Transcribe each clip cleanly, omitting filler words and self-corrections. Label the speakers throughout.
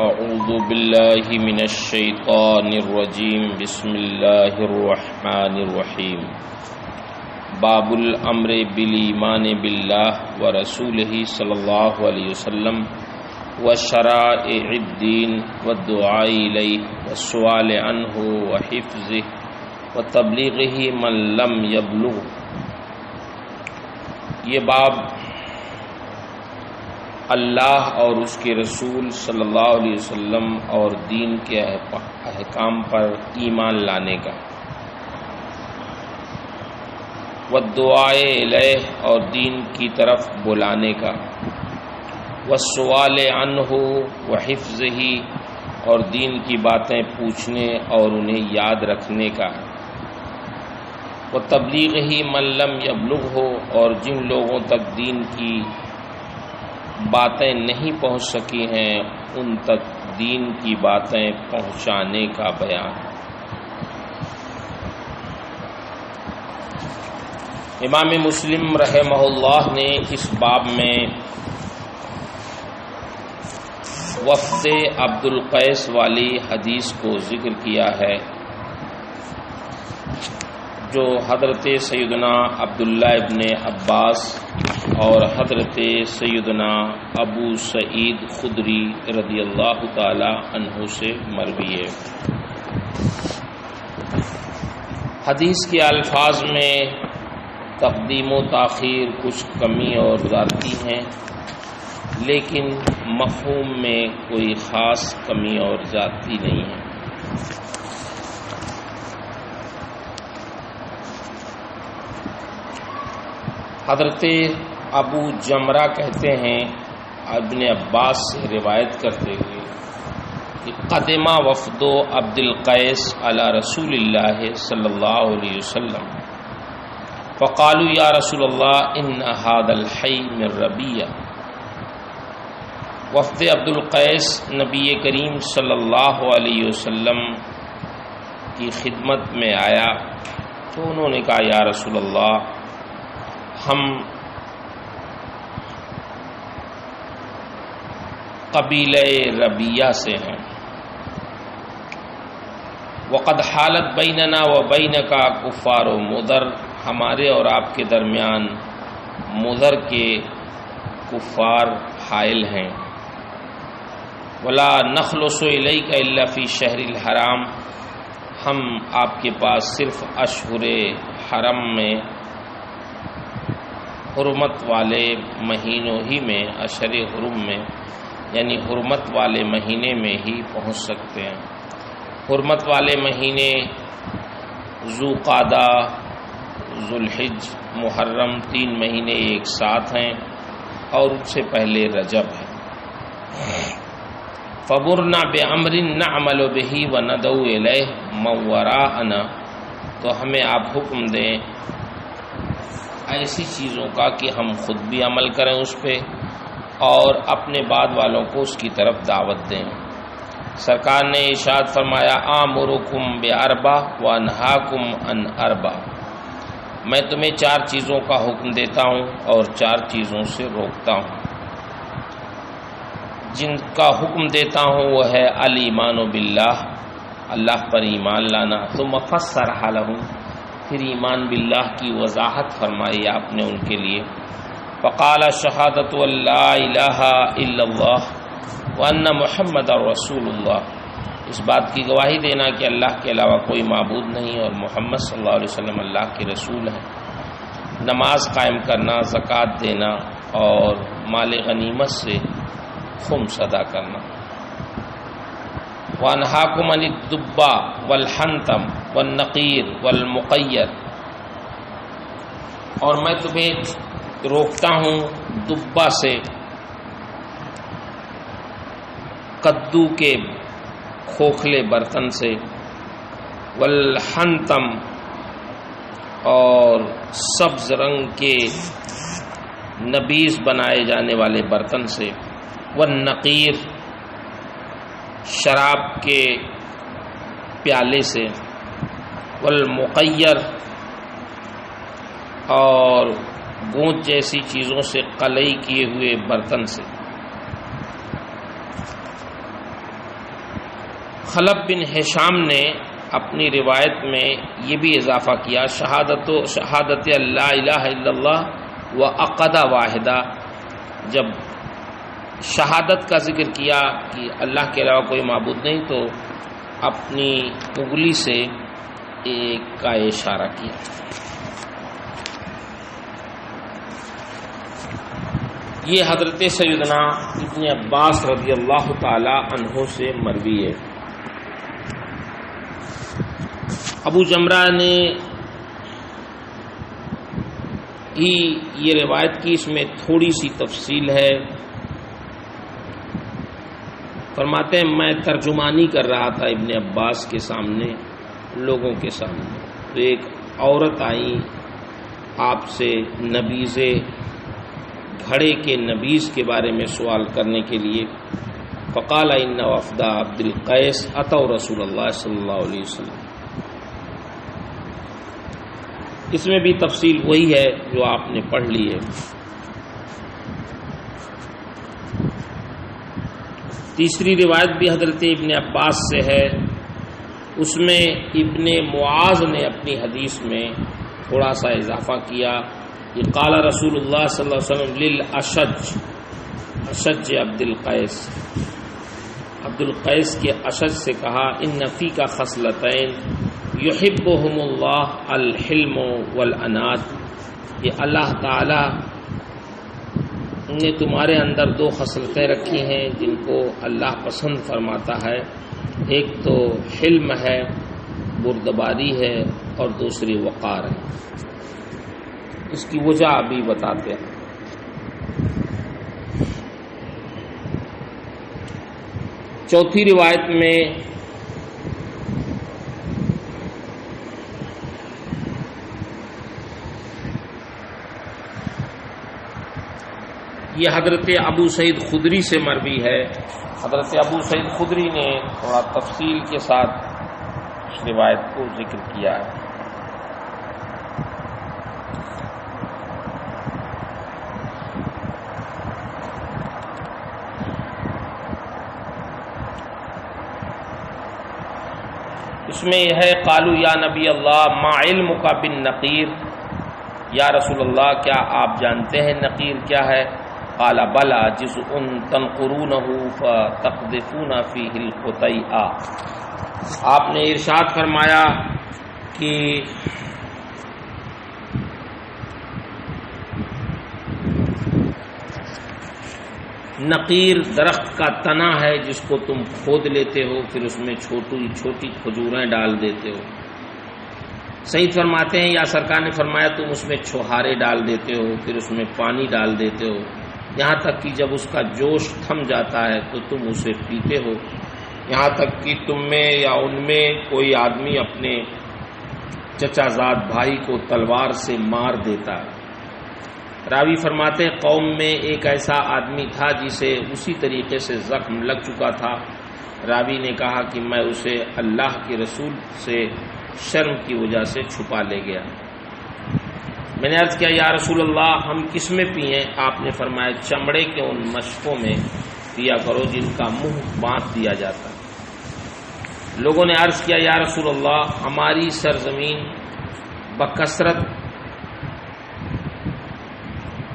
Speaker 1: اعوذ باللہ من الشیطان الرجیم بسم اللہ الرحمن الرحیم باب الامر بالایمان باللہ ورسولہ صلی اللہ علیہ وسلم وشرائع الدین والدعاء الیہ والسؤال عنہ وحفظہ وتبلیغہ من لم یبلغ۔ یہ باب اللہ اور اس کے رسول صلی اللہ علیہ وسلم اور دین کے احکام پر ایمان لانے کا، والدعاء الیہ اور دین کی طرف بلانے کا، والسؤال عنہ وحفظہ اور دین کی باتیں پوچھنے اور انہیں یاد رکھنے کا، وتبلیغہ من لم یبلغہ اور جن لوگوں تک دین کی باتیں نہیں پہنچ سکی ہیں ان تک دین کی باتیں پہنچانے کا بیان۔ امام مسلم رحمہ اللہ نے اس باب میں وفد عبد القیس والی حدیث کو ذکر کیا ہے جو حضرت سیدنا عبداللہ ابن عباس اور حضرت سیدنا ابو سعید خدری رضی اللہ تعالی عنہ سے مروی ہے۔ حدیث کے الفاظ میں تقدیم و تاخیر کچھ کمی اور زیادتی ہیں، لیکن مفہوم میں کوئی خاص کمی اور زیادتی نہیں ہے۔ حضرت ابو جمرہ کہتے ہیں ابن عباس سے روایت کرتے ہوئے کہ قدم وفد عبد القیس علی رسول اللہ صلی اللہ علیہ وسلم فقالوا یا رسول اللہ ان هذا الحی من ربیہ۔ وفد عبد القیس نبی کریم صلی اللہ علیہ وسلم کی خدمت میں آیا تو انہوں نے کہا یا رسول اللہ ہم قبیلہ ربیہ سے ہیں، وقد حالت بیننا و بینک کفار و مضر، ہمارے اور آپ کے درمیان مضر کے کفار حائل ہیں، ولا نخلص الیک الا فی شہر الحرام، ہم آپ کے پاس صرف اشہر حرم میں حرمت والے مہینوں ہی میں، اشہر حرم میں یعنی حرمت والے مہینے میں ہی پہنچ سکتے ہیں۔ حرمت والے مہینے ذوالقعدہ، ذوالحج، محرم، 3 مہینے ایک ساتھ ہیں اور ان سے پہلے رجب ہے۔ فَبُرْنَا بِأَمْرٍ نَعْمَلُ بِهِ وَنَدْعُو إِلَيْهِ مَن وَرَاءَنَا، تو ہمیں آپ حکم دیں ایسی چیزوں کا کہ ہم خود بھی عمل کریں اس پہ اور اپنے بعد والوں کو اس کی طرف دعوت دیں۔ سرکار نے ارشاد فرمایا آمرکم بِأَرْبَعٍ وَأَنْهَاكُمْ عَنْ أَرْبَعٍ، میں تمہیں 4 چیزوں کا حکم دیتا ہوں اور 4 چیزوں سے روکتا ہوں۔ جن کا حکم دیتا ہوں وہ ہے الایمان باللہ، اللہ پر ایمان لانا، ثم فسرها لهم، پھر ایمان باللہ کی وضاحت فرمائی آپ نے ان کے لیے، فقال شہادۃ ان لا الہ الا اللہ وان محمد رسول اللہ، اس بات کی گواہی دینا کہ اللہ کے علاوہ کوئی معبود نہیں اور محمد صلی اللہ علیہ وسلم اللہ کے رسول ہیں، نماز قائم کرنا، زکوٰۃ دینا اور مال غنیمت سے خمس ادا کرنا، وَأَنْهَاكُمْ عَنِ الدُّبَّ وَالْحَنْتَمِ وَالنَّقِيرِ وَالْمُقَيَّرِ، اور میں تمہیں روکتا ہوں دبہ سے، کدو کے کھوکھلے برتن سے، والحنتم اور سبز رنگ کے نبیذ بنائے جانے والے برتن سے، والنقیر شراب کے پیالے سے، والمقیر اور گونج جیسی چیزوں سے قلعی کیے ہوئے برتن سے، خلف بن ہشام نے اپنی روایت میں یہ بھی اضافہ کیا، شہادت اللہ الہ الا اللہ و عقدہ واحدہ، جب شہادت کا ذکر کیا کہ اللہ کے علاوہ کوئی معبود نہیں تو اپنی انگلی سے ایک کا اشارہ کیا۔ یہ حضرت سیدنا ابن عباس رضی اللہ تعالی عنہ سے مروی ہے۔ ابو جمرہ نے ہی یہ روایت کی، اس میں تھوڑی سی تفصیل ہے۔ فرماتے ہیں میں ترجمانی کر رہا تھا ابن عباس کے سامنے، لوگوں کے سامنے، تو ایک عورت آئی آپ سے نبیذ گھڑے کے نبیذ کے بارے میں سوال کرنے کے لیے۔ فقال ان وفد عبد القیس اتوا رسول اللہ صلی اللہ علیہ وسلم۔ اس میں بھی تفصیل وہی ہے جو آپ نے پڑھ لی ہے۔ تیسری روایت بھی حضرت ابن عباس سے ہے، اس میں ابن معاذ نے اپنی حدیث میں تھوڑا سا اضافہ کیا کہ قال رسول اللہ صلی اللہ علیہ وسلم للاشج، اشج عبد القیس، عبد القیس کے اشج سے کہا ان فیک خصلتین یحبہم اللہ الحلم والانات، کہ اللہ تعالی نے تمہارے اندر دو خصلتیں رکھی ہیں جن کو اللہ پسند فرماتا ہے، ایک تو حلم ہے، بردباری ہے، اور دوسری وقار ہے۔ اس کی وجہ ابھی بتاتے ہیں۔ چوتھی روایت میں یہ حضرت ابو سعید خدری سے مروی ہے۔ حضرت ابو سعید خدری نے تھوڑا تفصیل کے ساتھ اس روایت کو ذکر کیا ہے۔ اس میں یہ ہے قالوا یا نبی اللہ ما علمک بالنقیر، یا رسول اللہ کیا آپ جانتے ہیں نقیر کیا ہے؟ قال بلا جزء تنقرونہ فتقذفون فیہ القطیع، آپ نے ارشاد فرمایا کہ نقیر درخت کا تنا ہے جس کو تم کھود لیتے ہو، پھر اس میں چھوٹی چھوٹی کھجوریں ڈال دیتے ہو۔ سعید فرماتے ہیں یا سرکار نے فرمایا تم اس میں چھوہارے ڈال دیتے ہو، پھر اس میں پانی ڈال دیتے ہو، یہاں تک کہ جب اس کا جوش تھم جاتا ہے تو تم اسے پیتے ہو، یہاں تک کہ تم میں یا ان میں کوئی آدمی اپنے چچا زاد بھائی کو تلوار سے مار دیتا ہے۔ راوی فرماتے ہیں قوم میں ایک ایسا آدمی تھا جسے اسی طریقے سے زخم لگ چکا تھا۔ راوی نے کہا کہ میں اسے اللہ کے رسول سے شرم کی وجہ سے چھپا لے گیا۔ میں نے عرض کیا یا رسول اللہ ہم کس میں پئیں؟ آپ نے فرمایا چمڑے کے ان مشقوں میں پیا کرو جن کا منہ باندھ دیا جاتا ہے۔ لوگوں نے عرض کیا یا رسول اللہ ہماری سرزمین بکثرت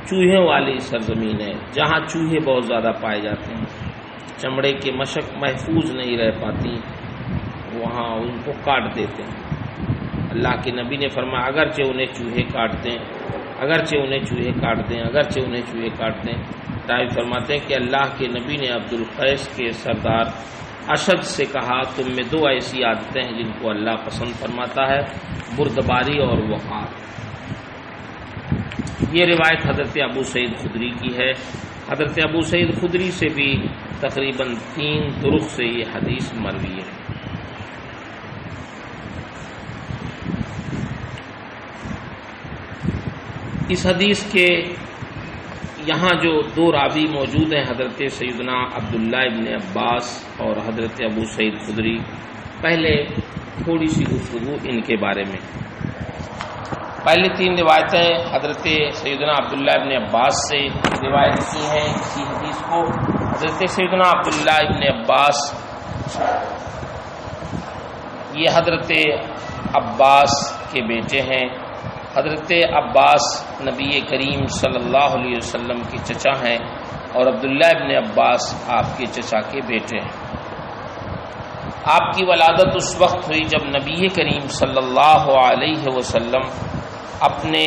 Speaker 1: چوہے والی سرزمین ہے، جہاں چوہے بہت زیادہ پائے جاتے ہیں، چمڑے کے مشق محفوظ نہیں رہ پاتی، وہاں ان کو کاٹ دیتے ہیں۔ اللہ کے نبی نے فرمایا اگرچہ انہیں چوہے کاٹ دیں، اگرچہ انہیں چوہے کاٹ دیں، اگرچہ انہیں چوہے کاٹ دیں۔ راوی فرماتے ہیں کہ اللہ کے نبی نے عبد القیس کے سردار اشد سے کہا تم میں دو ایسی عادتیں ہیں جن کو اللہ پسند فرماتا ہے، بردباری اور وقار۔ یہ روایت حضرت ابو سعید خدری کی ہے۔ حضرت ابو سعید خدری سے بھی تقریباً 3 طرق سے یہ حدیث مروی ہے۔ اس حدیث کے یہاں جو 2 راوی موجود ہیں حضرت سیدنا عبداللہ ابن عباس اور حضرت ابو سعید خدری، پہلے تھوڑی سی گفتگو ان کے بارے میں۔ پہلی 3 روایتیں حضرت سیدنا عبداللہ ابن عباس سے روایت کی ہیں اسی حدیث کو۔ حضرت سیدنا عبداللہ ابن عباس یہ حضرت عباس کے بیٹے ہیں۔ حضرت عباس نبی کریم صلی اللہ علیہ وسلم کے چچا ہیں اور عبداللہ ابن عباس آپ کے چچا کے بیٹے ہیں۔ آپ کی ولادت اس وقت ہوئی جب نبی کریم صلی اللہ علیہ وسلم اپنے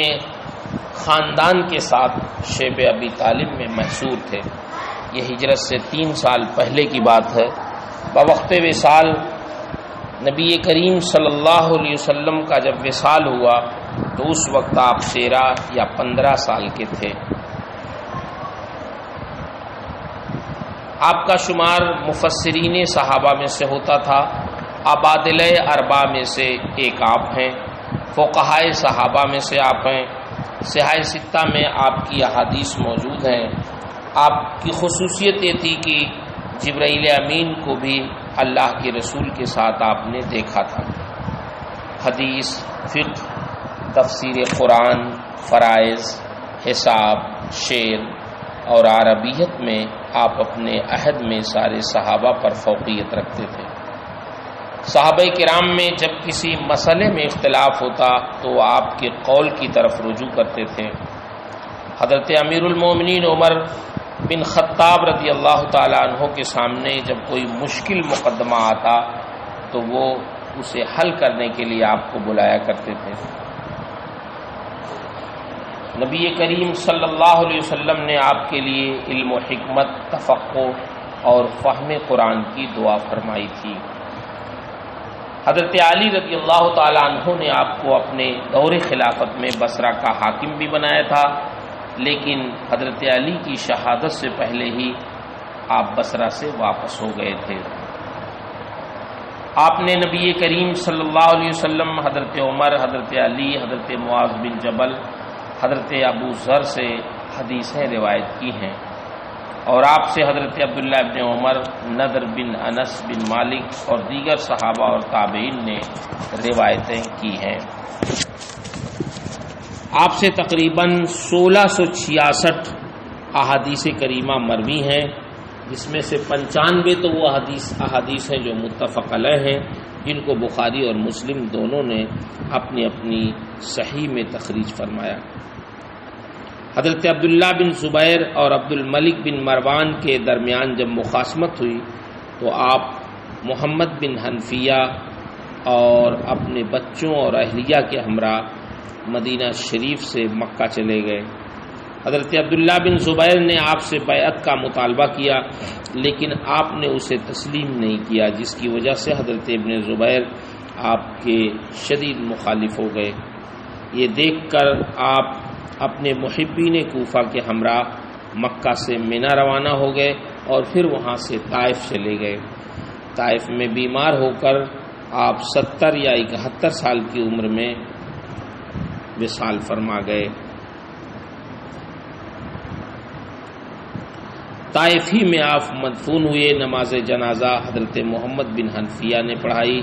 Speaker 1: خاندان کے ساتھ شیب ابی طالب میں محصور تھے۔ یہ ہجرت سے 3 سال پہلے کی بات ہے۔ بوقت وصال نبی کریم صلی اللہ علیہ وسلم کا جب وصال ہوا تو اس وقت آپ 13 یا 15 سال کے تھے۔ آپ کا شمار مفسرین صحابہ میں سے ہوتا تھا۔ عبادلہ اربع میں سے ایک آپ ہیں، فقہائے صحابہ میں سے آپ ہیں، صحاح ستہ میں آپ کی احادیث موجود ہیں۔ آپ کی خصوصیت یہ تھی کہ جبرائیل امین کو بھی اللہ کے رسول کے ساتھ آپ نے دیکھا تھا۔ حدیث، فقہ، تفسیر قرآن، فرائض، حساب، شعر اور عربیت میں آپ اپنے عہد میں سارے صحابہ پر فوقیت رکھتے تھے۔ صحابہ کرام میں جب کسی مسئلے میں اختلاف ہوتا تو وہ آپ کے قول کی طرف رجوع کرتے تھے۔ حضرت امیر المومنین عمر بن خطاب رضی اللہ تعالی عنہ کے سامنے جب کوئی مشکل مقدمہ آتا تو وہ اسے حل کرنے کے لیے آپ کو بلایا کرتے تھے۔ نبی کریم صلی اللہ علیہ وسلم نے آپ کے لیے علم و حکمت، تفقہ اور فہم قرآن کی دعا فرمائی تھی۔ حضرت علی رضی اللہ تعالی عنہ نے آپ کو اپنے دور خلافت میں بصرہ کا حاکم بھی بنایا تھا، لیکن حضرت علی کی شہادت سے پہلے ہی آپ بصرہ سے واپس ہو گئے تھے۔ آپ نے نبی کریم صلی اللہ علیہ وسلم، حضرت عمر، حضرت علی، حضرت معاذ بن جبل، حضرت ابو ذر سے حدیثیں روایت کی ہیں اور آپ سے حضرت عبداللہ ابن عمر، نضر بن انس بن مالک اور دیگر صحابہ اور تابعین نے روایتیں کی ہیں۔ آپ سے تقریباً 1666 احادیث کریمہ مروی ہیں، جس میں سے 95 تو وہ احادیث ہیں جو متفق علیہ ہیں، جن کو بخاری اور مسلم دونوں نے اپنی اپنی صحیح میں تخریج فرمایا۔ حضرت عبداللہ بن زبیر اور عبد الملک بن مروان کے درمیان جب مخاصمت ہوئی تو آپ محمد بن حنفیہ اور اپنے بچوں اور اہلیہ کے ہمراہ مدینہ شریف سے مکہ چلے گئے۔ حضرت عبداللہ بن زبیر نے آپ سے بیعت کا مطالبہ کیا، لیکن آپ نے اسے تسلیم نہیں کیا، جس کی وجہ سے حضرت ابن زبیر آپ کے شدید مخالف ہو گئے۔ یہ دیکھ کر آپ اپنے محبین کوفہ کے ہمراہ مکہ سے منی روانہ ہو گئے اور پھر وہاں سے طائف چلے گئے۔ طائف میں بیمار ہو کر آپ 70 یا 71 سال کی عمر میں وصال فرما گئے۔ طائف ہی میں آپ مدفون ہوئے۔ نماز جنازہ حضرت محمد بن حنفیہ نے پڑھائی۔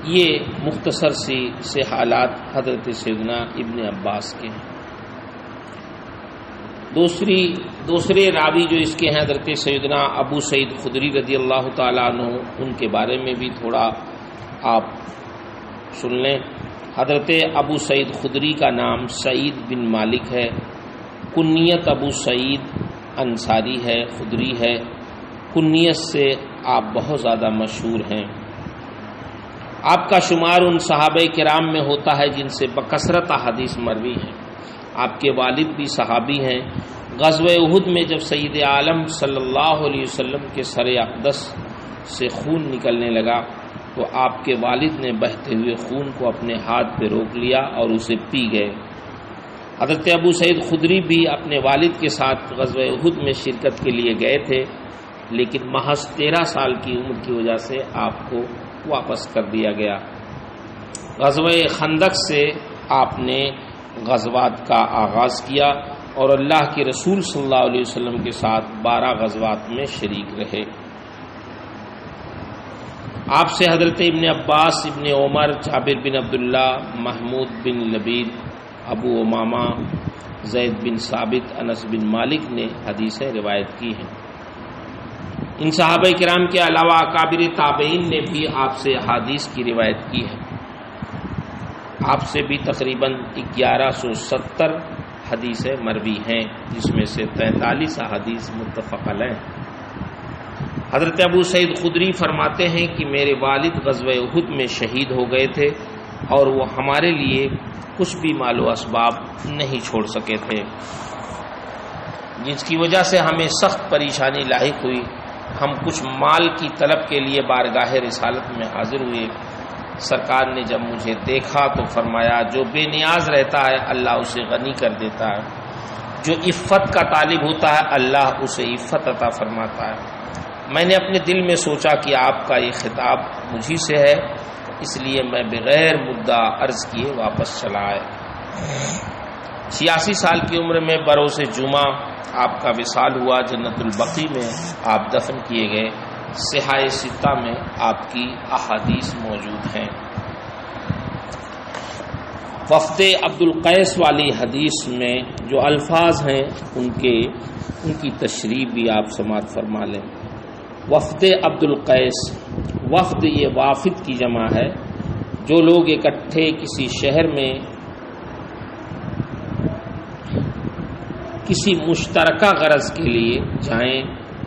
Speaker 1: یہ مختصر سے حالات حضرت سیدنا ابن عباس کے ہیں۔ دوسرے راوی جو اس کے ہیں حضرت سیدنا ابو سعید خدری رضی اللہ تعالیٰ عنہ، ان کے بارے میں بھی تھوڑا آپ سن لیں۔ حضرت ابو سعید خدری کا نام سعید بن مالک ہے، کنیت ابو سعید انصاری ہے، خدری ہے۔ کنیت سے آپ بہت زیادہ مشہور ہیں۔ آپ کا شمار ان صحابہ کرام میں ہوتا ہے جن سے بکثرت احادیث مروی ہیں۔ آپ کے والد بھی صحابی ہیں۔ غزوہ احد میں جب سید عالم صلی اللہ علیہ وسلم کے سر اقدس سے خون نکلنے لگا تو آپ کے والد نے بہتے ہوئے خون کو اپنے ہاتھ پہ روک لیا اور اسے پی گئے۔ حضرت ابو سعید خدری بھی اپنے والد کے ساتھ غزوہ احد میں شرکت کے لیے گئے تھے، لیکن محض 13 سال کی عمر کی وجہ سے آپ کو واپس کر دیا گیا۔ غزوہ خندق سے آپ نے غزوات کا آغاز کیا اور اللہ کے رسول صلی اللہ علیہ وسلم کے ساتھ 12 غزوات میں شریک رہے۔ آپ سے حضرت ابن عباس، ابن عمر، جابر بن عبداللہ، محمود بن لبید، ابو امامہ، زید بن ثابت، انس بن مالک نے حدیثیں روایت کی ہیں۔ ان صحابہ کرام کے علاوہ اکابر تابعین نے بھی آپ سے احادیث کی روایت کی ہے. آپ سے بھی تقریباً 1170 حدیثیں مروی ہیں، جس میں سے 43 احادیث متفق علیہ. حضرت ابو سعید خدری فرماتے ہیں کہ میرے والد غزوہ احد میں شہید ہو گئے تھے اور وہ ہمارے لیے کچھ بھی مال و اسباب نہیں چھوڑ سکے تھے، جس کی وجہ سے ہمیں سخت پریشانی لاحق ہوئی. ہم کچھ مال کی طلب کے لیے بارگاہ رسالت میں حاضر ہوئے. سرکار نے جب مجھے دیکھا تو فرمایا، جو بے نیاز رہتا ہے اللہ اسے غنی کر دیتا ہے، جو عفت کا طالب ہوتا ہے اللہ اسے عفت عطا فرماتا ہے. میں نے اپنے دل میں سوچا کہ آپ کا یہ خطاب مجھی سے ہے، اس لیے میں بغیر مدعا عرض کیے واپس چلا آیا. 86 سال کی عمر میں بروز جمعہ آپ کا وصال ہوا. جنت البقیع میں آپ دفن کیے گئے. صحائح ستہ میں آپ کی احادیث موجود ہیں. وفد عبد القیس والی حدیث میں جو الفاظ ہیں ان کی تشریح بھی آپ سماعت فرما لیں. وفد عبد القیس، وفد یہ وافد کی جمع ہے، جو لوگ اکٹھے کسی شہر میں کسی مشترکہ غرض کے لیے جائیں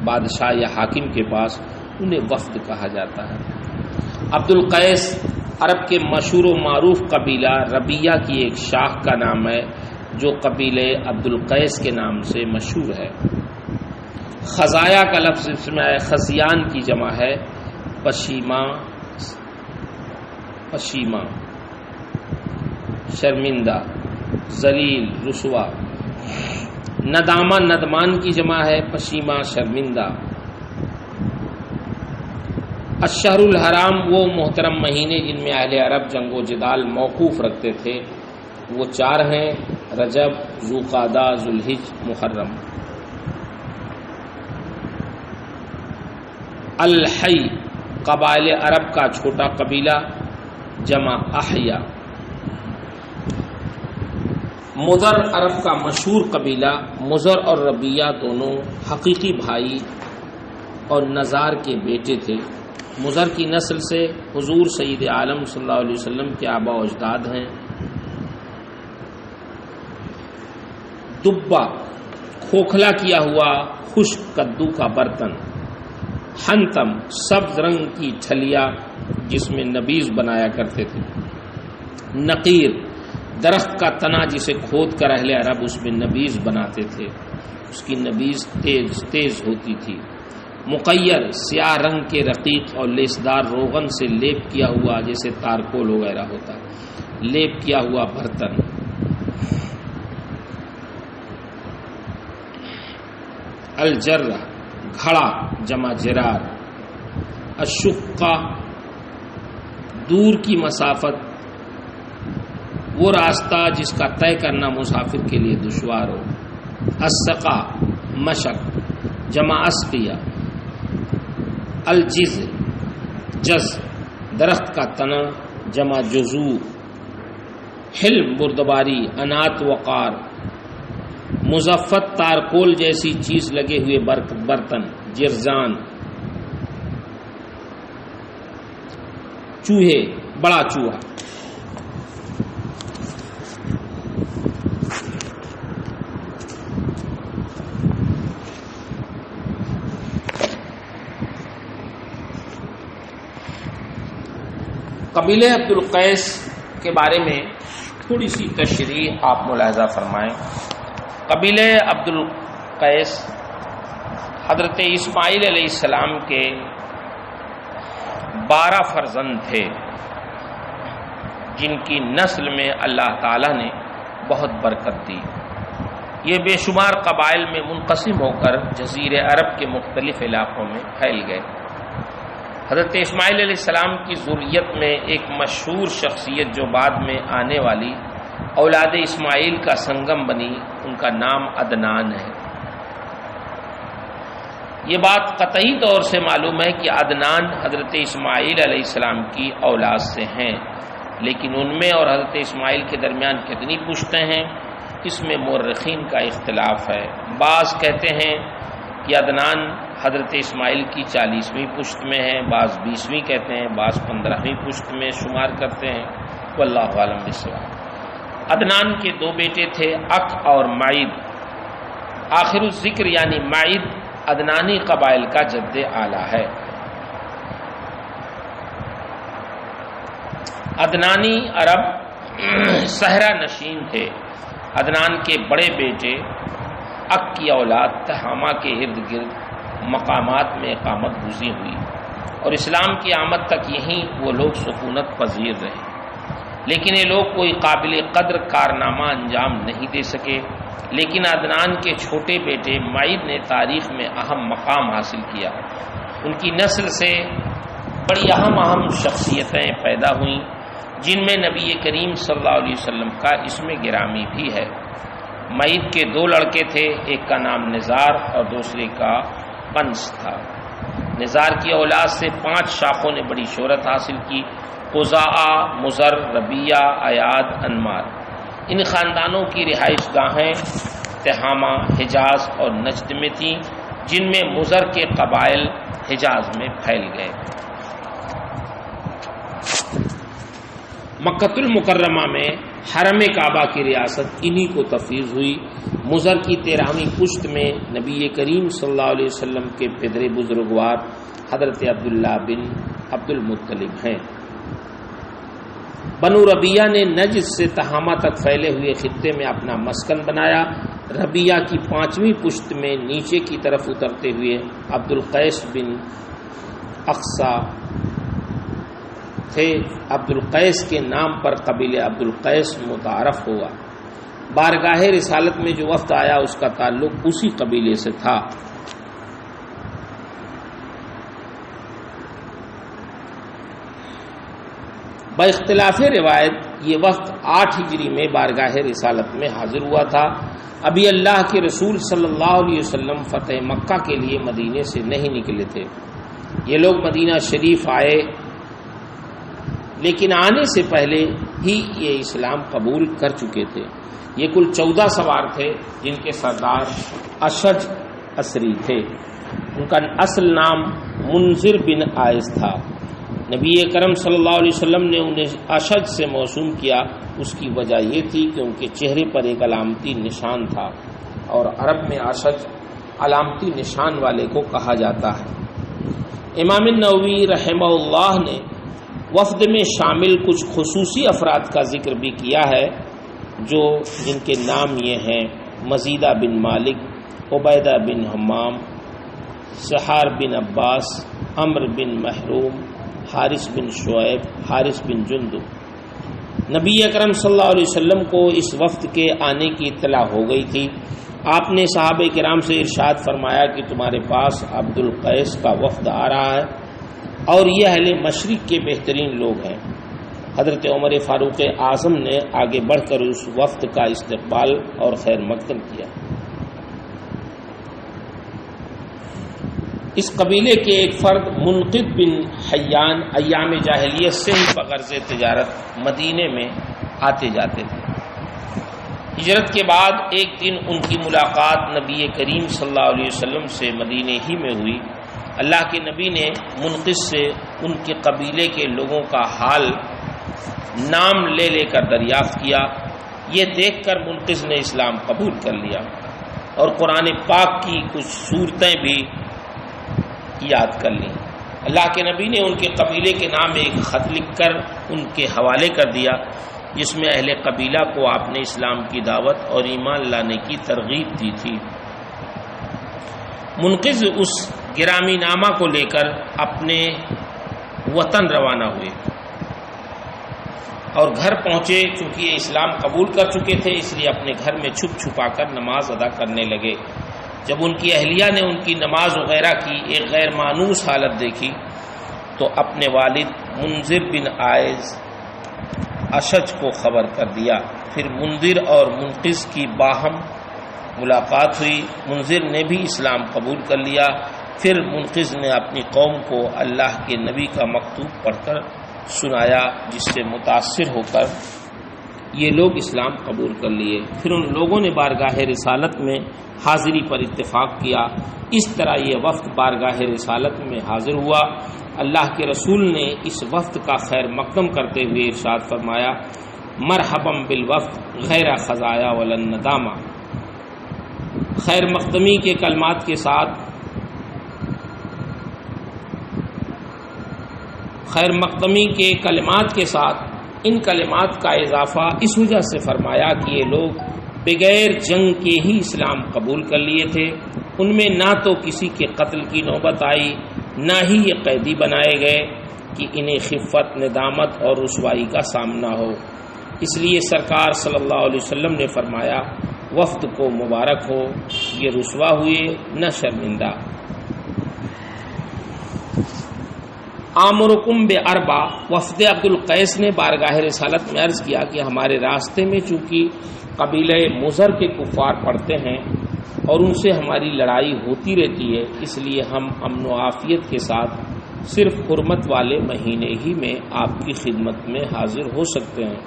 Speaker 1: بادشاہ یا حاکم کے پاس، انہیں وفد کہا جاتا ہے. عبد القیس عرب کے مشہور و معروف قبیلہ ربیہ کی ایک شاخ کا نام ہے جو قبیلے عبد القیس کے نام سے مشہور ہے. خزایا کا لفظ اس میں خزیان کی جمع ہے. پشیمہ شرمندہ، ذلیل، رسوا. ندامہ ندمان کی جمع ہے، پشیمہ شرمندہ. الشہر الحرام وہ محترم مہینے جن میں اہل عرب جنگ و جدال موقوف رکھتے تھے، وہ 4 ہیں: رجب، ذوالقعدہ، ذوالحج، محرم. الحی قبائل عرب کا چھوٹا قبیلہ، جمع احیا. مضر عرب کا مشہور قبیلہ. مضر اور ربیہ دونوں حقیقی بھائی اور نزار کے بیٹے تھے. مضر کی نسل سے حضور سید عالم صلی اللہ علیہ وسلم کے آبا و اجداد ہیں. دبا کھوکھلا کیا ہوا خشک کدو کا برتن. حنتم سبز رنگ کی ٹھلیا جس میں نبیذ بنایا کرتے تھے. نقیر درخت کا تنا جسے کھود کر اہل عرب اس میں نبیذ بناتے تھے، اس کی نبیذ تیز ہوتی تھی. مقیر سیاہ رنگ کے رقیق اور لیسدار روغن سے لیپ کیا ہوا، جیسے تارکول وغیرہ ہوتا ہے، لیپ کیا ہوا برتن. الجرہ گھڑا، جمع جرار. الشقہ دور کی مسافت، وہ راستہ جس کا طے کرنا مسافر کے لیے دشوار ہو. السقا مشق، جمع اسقیہ. الجز جز درخت کا تنا، جمع جذوع. حلم بردباری، انات وقار. مزفت تارکول جیسی چیز لگے ہوئے برتن، جرزان. چوہے بڑا چوہا. قبیلہ عبد القیس کے بارے میں تھوڑی سی تشریح آپ ملاحظہ فرمائیں. قبیلہ عبد القیس حضرت اسماعیل علیہ السلام کے 12 فرزند تھے، جن کی نسل میں اللہ تعالی نے بہت برکت دی. یہ بے شمار قبائل میں منقسم ہو کر جزیرہ عرب کے مختلف علاقوں میں پھیل گئے. حضرت اسماعیل علیہ السلام کی ذریت میں ایک مشہور شخصیت جو بعد میں آنے والی اولاد اسماعیل کا سنگم بنی، ان کا نام عدنان ہے. یہ بات قطعی طور سے معلوم ہے کہ عدنان حضرت اسماعیل علیہ السلام کی اولاد سے ہیں، لیکن ان میں اور حضرت اسماعیل کے درمیان کتنی پشتیں ہیں، اس میں مورخین کا اختلاف ہے. بعض کہتے ہیں کہ عدنان حضرت اسماعیل کی 40ویں پشت میں ہیں، بعض 20ویں کہتے ہیں، بعض 15ویں پشت میں شمار کرتے ہیں، واللہ عالم بالصواب۔ عدنان کے 2 بیٹے تھے، اق اور معید۔ آخر الذکر یعنی معید عدنانی قبائل کا جد اعلیٰ ہے۔ عدنانی عرب صحرا نشین تھے۔ عدنان کے بڑے بیٹے اق کی اولاد تہامہ کے ارد گرد مقامات میں اقامت گزین ہوئی اور اسلام کی آمد تک یہیں وہ لوگ سکونت پذیر رہے، لیکن یہ لوگ کوئی قابل قدر کارنامہ انجام نہیں دے سکے۔ لیکن عدنان کے چھوٹے بیٹے معید نے تاریخ میں اہم مقام حاصل کیا۔ ان کی نسل سے بڑی اہم شخصیتیں پیدا ہوئیں، جن میں نبی کریم صلی اللہ علیہ وسلم کا اسم گرامی بھی ہے۔ معید کے 2 لڑکے تھے، ایک کا نام نزار اور دوسرے کا قنس تھا۔ نزار کی اولاد سے 5 شاخوں نے بڑی شہرت حاصل کی: قزاعہ، مضر، ربیہ، ایاد، انمار۔ ان خاندانوں کی رہائش گاہیں تہامہ، حجاز اور نجد میں تھیں، جن میں مضر کے قبائل حجاز میں پھیل گئے۔ مکہ المکرمہ میں حرم کعبہ کی ریاست انہی کو تفویض ہوئی۔ مضر کی 13ویں پشت میں نبی کریم صلی اللہ علیہ وسلم کے پدر بزرگوار حضرت عبداللہ بن عبد المطلب ہیں۔ بنو ربیہ نے نجد سے تہامہ تک پھیلے ہوئے خطے میں اپنا مسکن بنایا۔ ربیہ کی 5ویں پشت میں نیچے کی طرف اترتے ہوئے عبد القیس بن اقصا تھے۔ عبد القیس کے نام پر قبیلہ عبد القیس متعارف ہوا۔ بارگاہ رسالت میں جو وفد آیا اس کا تعلق اسی قبیلے سے تھا۔ باختلاف روایت یہ وقت 8 ہجری میں بارگاہ رسالت میں حاضر ہوا تھا۔ ابھی اللہ کے رسول صلی اللہ علیہ وسلم فتح مکہ کے لیے مدینے سے نہیں نکلے تھے۔ یہ لوگ مدینہ شریف آئے، لیکن آنے سے پہلے ہی یہ اسلام قبول کر چکے تھے۔ یہ کل 14 سوار تھے، جن کے سردار اشج اسری تھے۔ ان کا اصل نام منذر بن عائز تھا۔ نبی کرم صلی اللہ علیہ وسلم نے انہیں اشج سے موسوم کیا۔ اس کی وجہ یہ تھی کہ ان کے چہرے پر ایک علامتی نشان تھا، اور عرب میں اشج علامتی نشان والے کو کہا جاتا ہے۔ امام النووی رحمہ اللہ نے وفد میں شامل کچھ خصوصی افراد کا ذکر بھی کیا ہے، جن کے نام یہ ہیں: مزیدہ بن مالک، عبیدہ بن حمام، سحار بن عباس، عمر بن محروم، حارث بن شعیب، حارث بن جندب۔ نبی اکرم صلی اللہ علیہ وسلم کو اس وفد کے آنے کی اطلاع ہو گئی تھی۔ آپ نے صحابہ کرام سے ارشاد فرمایا کہ تمہارے پاس عبد القیس کا وفد آ رہا ہے، اور یہ اہل مشرق کے بہترین لوگ ہیں۔ حضرت عمر فاروق اعظم نے آگے بڑھ کر اس وفد کا استقبال اور خیر مقدم کیا۔ اس قبیلے کے ایک فرد منقذ بن حیان ایام جاہلیت سے ہی بغرض تجارت مدینے میں آتے جاتے تھے۔ ہجرت کے بعد ایک دن ان کی ملاقات نبی کریم صلی اللہ علیہ وسلم سے مدینے ہی میں ہوئی۔ اللہ کے نبی نے منقذ سے ان کے قبیلے کے لوگوں کا حال نام لے لے کر دریافت کیا۔ یہ دیکھ کر منقذ نے اسلام قبول کر لیا اور قرآن پاک کی کچھ صورتیں بھی یاد کر لیں۔ اللہ کے نبی نے ان کے قبیلے کے نام ایک خط لکھ کر ان کے حوالے کر دیا، جس میں اہل قبیلہ کو آپ نے اسلام کی دعوت اور ایمان لانے کی ترغیب دی تھی۔ منقذ اس گرامی نامہ کو لے کر اپنے وطن روانہ ہوئے اور گھر پہنچے۔ چونکہ یہ اسلام قبول کر چکے تھے، اس لیے اپنے گھر میں چھپ چھپا کر نماز ادا کرنے لگے۔ جب ان کی اہلیہ نے ان کی نماز وغیرہ کی ایک غیر مانوس حالت دیکھی تو اپنے والد منذر بن عائز اشج کو خبر کر دیا۔ پھر منذر اور منقذ کی باہم ملاقات ہوئی۔ منذر نے بھی اسلام قبول کر لیا۔ پھر منقذ نے اپنی قوم کو اللہ کے نبی کا مکتوب پڑھ کر سنایا، جس سے متاثر ہو کر یہ لوگ اسلام قبول کر لیے۔ پھر ان لوگوں نے بارگاہ رسالت میں حاضری پر اتفاق کیا۔ اس طرح یہ وفد بارگاہ رسالت میں حاضر ہوا۔ اللہ کے رسول نے اس وفد کا خیر مقدم کرتے ہوئے ارشاد فرمایا، مرحبا بالوفد غیر خزایا ولن ندامہ۔ خیر مقدمی کے کلمات کے ساتھ ان کلمات کا اضافہ اس وجہ سے فرمایا کہ یہ لوگ بغیر جنگ کے ہی اسلام قبول کر لیے تھے۔ ان میں نہ تو کسی کے قتل کی نوبت آئی، نہ ہی یہ قیدی بنائے گئے کہ انہیں خفت، ندامت اور رسوائی کا سامنا ہو۔ اس لیے سرکار صلی اللہ علیہ وسلم نے فرمایا، وفد کو مبارک ہو، یہ رسوا ہوئے نہ شرمندہ۔ آمرکم باربع، وفد عبد القیس نے بارگاہ رسالت میں عرض کیا کہ ہمارے راستے میں چونکہ قبیلہ مضر کے کفار پڑتے ہیں اور ان سے ہماری لڑائی ہوتی رہتی ہے، اس لیے ہم امن و عافیت کے ساتھ صرف حرمت والے مہینے ہی میں آپ کی خدمت میں حاضر ہو سکتے ہیں،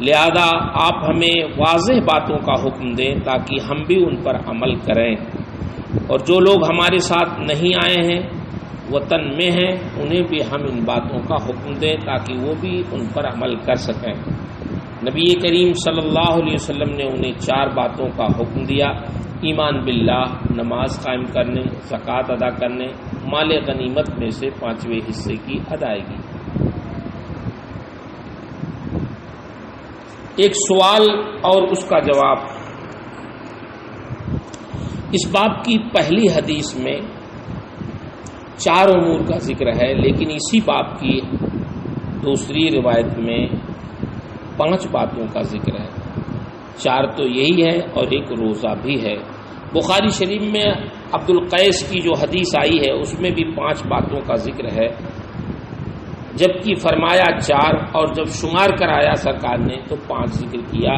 Speaker 1: لہذا آپ ہمیں واضح باتوں کا حکم دیں تاکہ ہم بھی ان پر عمل کریں، اور جو لوگ ہمارے ساتھ نہیں آئے ہیں وطن میں ہیں انہیں بھی ہم ان باتوں کا حکم دیں تاکہ وہ بھی ان پر عمل کر سکیں۔ نبی کریم صلی اللہ علیہ وسلم نے انہیں 4 باتوں کا حکم دیا: ایمان باللہ، نماز قائم کرنے، زکوٰۃ ادا کرنے، مال غنیمت میں سے 5ویں حصے کی ادائیگی۔ ایک سوال اور اس کا جواب۔ اس باب کی پہلی حدیث میں 4 امور کا ذکر ہے، لیکن اسی باب کی دوسری روایت میں 5 باتوں کا ذکر ہے۔ 4 تو یہی ہے اور ایک روزہ بھی ہے۔ بخاری شریف میں عبد القیس کی جو حدیث آئی ہے اس میں بھی 5 باتوں کا ذکر ہے، جبکہ فرمایا 4 اور جب شمار کرایا سرکار نے تو 5 ذکر کیا۔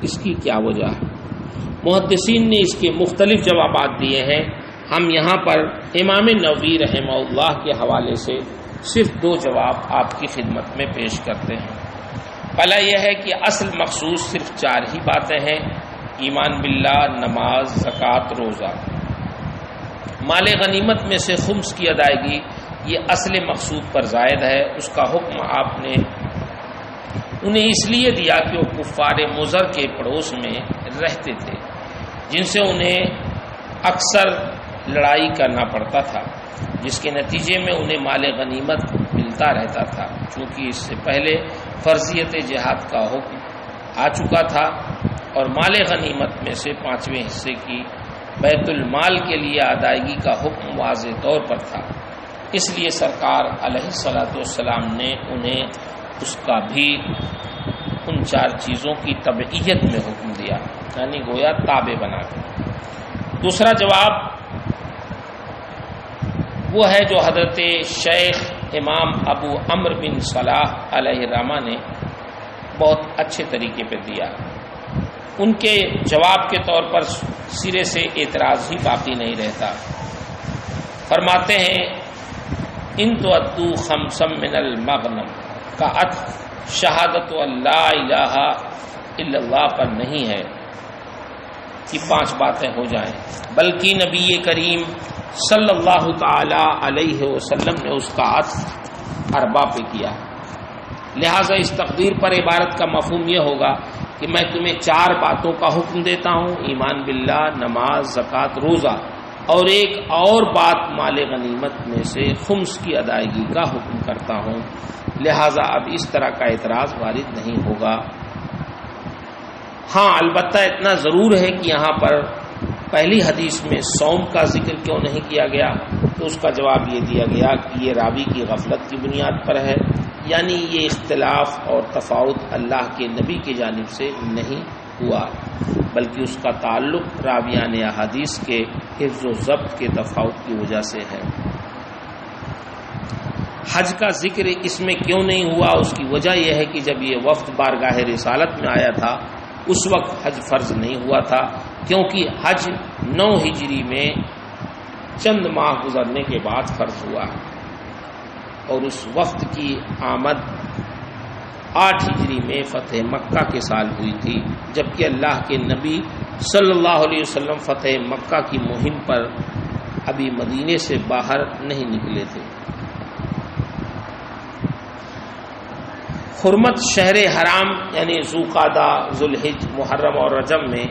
Speaker 1: اس کی کیا وجہ ہے؟ محدثین نے اس کے مختلف جوابات دیے ہیں۔ ہم یہاں پر امام نووی رحمہ اللہ کے حوالے سے صرف 2 جواب آپ کی خدمت میں پیش کرتے ہیں۔ پہلا یہ ہے کہ اصل مخصوص صرف 4 ہی باتیں ہیں: ایمان باللہ، نماز، زکوٰۃ، روزہ۔ مال غنیمت میں سے خمس کی ادائیگی یہ اصل مقصود پر زائد ہے۔ اس کا حکم آپ نے انہیں اس لیے دیا کہ وہ کفار مضر کے پڑوس میں رہتے تھے، جن سے انہیں اکثر لڑائی کرنا پڑتا تھا، جس کے نتیجے میں انہیں مال غنیمت ملتا رہتا تھا۔ چونکہ اس سے پہلے فرضیت جہاد کا حکم آ چکا تھا اور مال غنیمت میں سے 5ویں حصے کی بیت المال کے لیے ادائیگی کا حکم واضح طور پر تھا، اس لیے سرکار علیہ الصلاۃ والسلام نے انہیں اس کا بھی ان 4 چیزوں کی تبعیت میں حکم دیا، یعنی گویا تابع بنا کر۔ دوسرا جواب وہ ہے جو حضرت شیخ امام ابو عمرو بن صلاح علیہ الرحمہ نے بہت اچھے طریقے پہ دیا۔ ان کے جواب کے طور پر سرے سے اعتراض ہی باقی نہیں رہتا۔ فرماتے ہیں، ان تؤدوا خمسا من المغنم کا عطف شہادت اللہ الہ الا اللہ پر نہیں ہے کہ 5 باتیں ہو جائیں، بلکہ نبی کریم صلی اللہ تعالی علیہ وسلم نے اس کا عطف 4 پہ کیا۔ لہٰذا اس تقدیر پر عبارت کا مفہوم یہ ہوگا کہ میں تمہیں 4 باتوں کا حکم دیتا ہوں: ایمان باللہ، نماز، زکوٰۃ، روزہ، اور ایک اور بات مال غنیمت میں سے خمس کی ادائیگی کا حکم کرتا ہوں۔ لہٰذا اب اس طرح کا اعتراض وارد نہیں ہوگا۔ ہاں، البتہ اتنا ضرور ہے کہ یہاں پر پہلی حدیث میں صوم کا ذکر کیوں نہیں کیا گیا، تو اس کا جواب یہ دیا گیا کہ یہ راوی کی غفلت کی بنیاد پر ہے، یعنی یہ اختلاف اور تفاوت اللہ کے نبی کی جانب سے نہیں ہوا، بلکہ اس کا تعلق راویان احادیث کے حفظ و ضبط کے تفاوت کی وجہ سے ہے۔ حج کا ذکر اس میں کیوں نہیں ہوا؟ اس کی وجہ یہ ہے کہ جب یہ وفد بارگاہ رسالت میں آیا تھا اس وقت حج فرض نہیں ہوا تھا، کیونکہ حج 9 ہجری میں چند ماہ گزرنے کے بعد فرض ہوا ہے، اور اس وفد کی آمد 8 ہجری میں فتح مکہ کے سال ہوئی تھی، جبکہ اللہ کے نبی صلی اللہ علیہ وسلم فتح مکہ کی مہم پر ابھی مدینے سے باہر نہیں نکلے تھے۔ حرمت شہر حرام یعنی ذوالقعدہ، ذوالحج، محرم اور رجب میں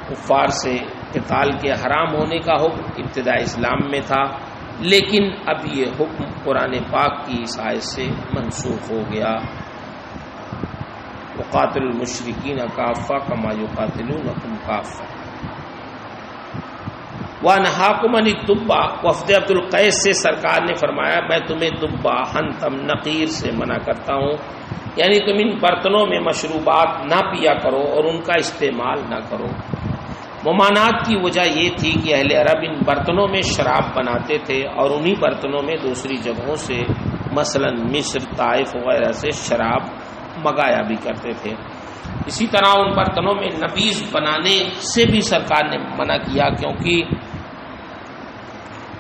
Speaker 1: کفار سے قتال کے حرام ہونے کا حکم ابتداء اسلام میں تھا، لیکن اب یہ حکم قرآن پاک کی اس آیت سے منسوخ ہو گیا۔ وقاتل المشرکین کافہ کما یقاتلونکم کافہ وانہاکم عن الدبہ۔ وفد عبد القیس سے سرکار نے فرمایا میں تمہیں دبہ، حنطم، نقیر سے منع کرتا ہوں، یعنی تم ان برتنوں میں مشروبات نہ پیا کرو اور ان کا استعمال نہ کرو۔ ممانعت کی وجہ یہ تھی کہ اہل عرب ان برتنوں میں شراب بناتے تھے اور انہی برتنوں میں دوسری جگہوں سے مثلا مصر، طائف وغیرہ سے شراب منگایا بھی کرتے تھے۔ اسی طرح ان برتنوں میں نبیذ بنانے سے بھی سرکار نے منع کیا، کیونکہ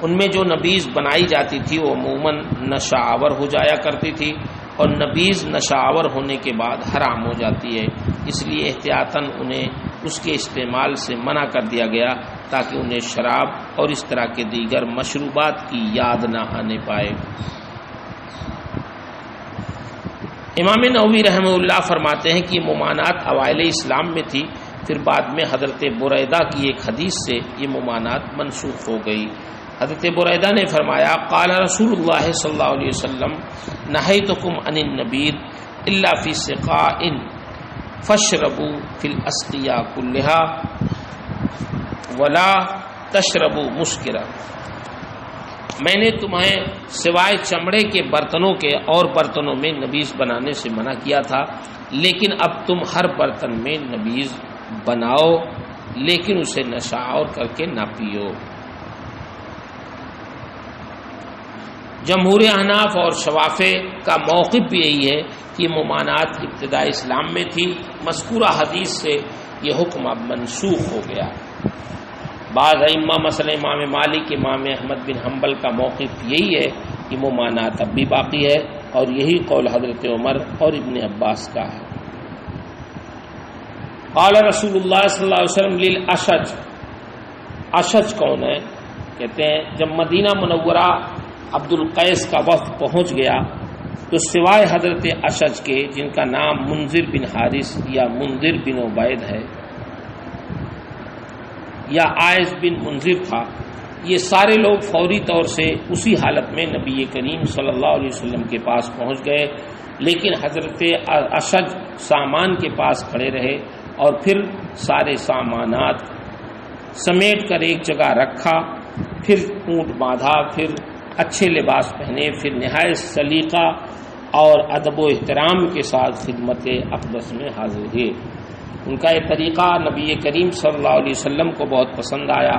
Speaker 1: ان میں جو نبیذ بنائی جاتی تھی وہ عموماً نشہ آور ہو جایا کرتی تھی، اور نبیذ نشہ آور ہونے کے بعد حرام ہو جاتی ہے، اس لیے احتیاطاً انہیں اس کے استعمال سے منع کر دیا گیا تاکہ انہیں شراب اور اس طرح کے دیگر مشروبات کی یاد نہ آنے پائے۔ امام نووی رحمہ اللہ فرماتے ہیں کہ ممانعت اوائل اسلام میں تھی، پھر بعد میں حضرت بریدہ کی ایک حدیث سے یہ ممانعت منسوخ ہو گئی۔ حضرت بریدہ نے فرمایا قال رسول اللہ صلی اللہ علیہ وسلم نہیتکم عن النبیذ الا فی سقاء فاشربوا فی الاسقیاء کلھا ولا تشربوا مسکرا۔ میں نے تمہیں سوائے چمڑے کے برتنوں کے اور برتنوں میں نبیذ بنانے سے منع کیا تھا، لیکن اب تم ہر برتن میں نبیذ بناؤ، لیکن اسے نشہ اور کر کے نہ پیو۔ جمہور احناف اور شوافع کا موقف بھی یہی ہے کہ ممانعت ابتداء اسلام میں تھی، مذکورہ حدیث سے یہ حکم اب منسوخ ہو گیا۔ بعض ائمہ مثلا امام مالک، امام احمد بن حنبل کا موقف یہی ہے کہ ممانعت اب بھی باقی ہے، اور یہی قول حضرت عمر اور ابن عباس کا ہے۔ قال رسول اللہ صلی اللہ علیہ وسلم للاشج۔ اشج کون ہے؟ کہتے ہیں جب مدینہ منورہ عبد القیس کا وفد پہنچ گیا تو سوائے حضرت اشج کے، جن کا نام منذر بن حارث یا منذر بن عبید ہے یا عائذ بن منذر تھا، یہ سارے لوگ فوری طور سے اسی حالت میں نبی کریم صلی اللہ علیہ وسلم کے پاس پہنچ گئے، لیکن حضرت اشج سامان کے پاس کھڑے رہے اور پھر سارے سامانات سمیٹ کر ایک جگہ رکھا، پھر اونٹ باندھا، پھر اچھے لباس پہنے، پھر نہایت سلیقہ اور ادب و احترام کے ساتھ خدمت اقدس میں حاضر ہوئے۔ ان کا یہ طریقہ نبی کریم صلی اللہ علیہ وسلم کو بہت پسند آیا۔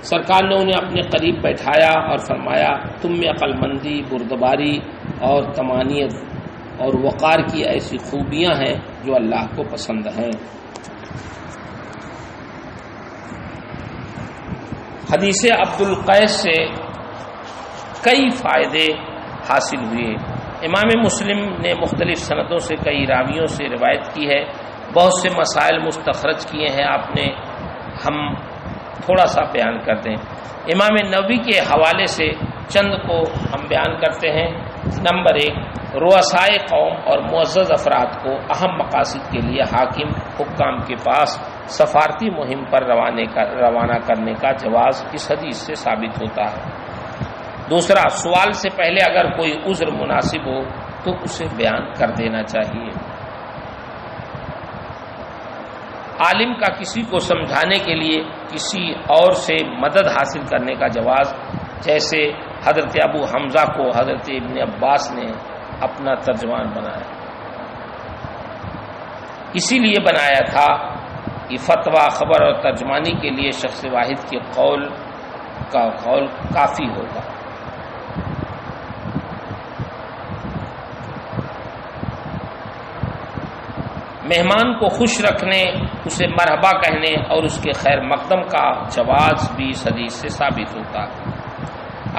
Speaker 1: سرکار نے انہیں اپنے قریب بیٹھایا اور فرمایا تم میں عقل مندی، بردباری اور طمانینت اور وقار کی ایسی خوبیاں ہیں جو اللہ کو پسند ہیں۔ حدیث عبد القیس سے کئی فائدے حاصل ہوئے۔ امام مسلم نے مختلف سندوں سے کئی راویوں سے روایت کی ہے، بہت سے مسائل مستخرج کیے ہیں آپ نے، ہم تھوڑا سا بیان کر دیں۔ امام نووی کے حوالے سے چند کو ہم بیان کرتے ہیں۔ نمبر 1، رؤسائے قوم اور معزز افراد کو اہم مقاصد کے لیے حاکم حکام کے پاس سفارتی مہم پر روانہ کرنے کا جواز اس حدیث سے ثابت ہوتا ہے۔ دوسرا، سوال سے پہلے اگر کوئی عذر مناسب ہو تو اسے بیان کر دینا چاہیے۔ عالم کا کسی کو سمجھانے کے لیے کسی اور سے مدد حاصل کرنے کا جواز، جیسے حضرت ابو حمزہ کو حضرت ابن عباس نے اپنا ترجمان بنایا، اسی لیے بنایا تھا کہ فتویٰ، خبر اور ترجمانی کے لیے شخص واحد کے قول کافی ہوگا۔ مہمان کو خوش رکھنے، اسے مرحبا کہنے اور اس کے خیر مقدم کا جواز بھی اس حدیث سے ثابت ہوتا ہے۔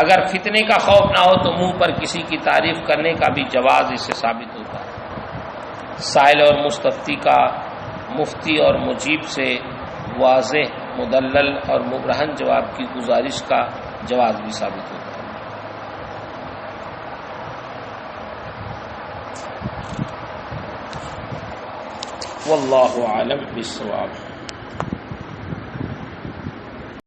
Speaker 1: اگر فتنے کا خوف نہ ہو تو منہ پر کسی کی تعریف کرنے کا بھی جواز اس سے ثابت ہوتا ہے۔ سائل اور مستفتی کا مفتی اور مجیب سے واضح، مدلل اور مبرہن جواب کی گزارش کا جواز بھی ثابت ہوتا ہے۔ واللہ اعلم بالصواب۔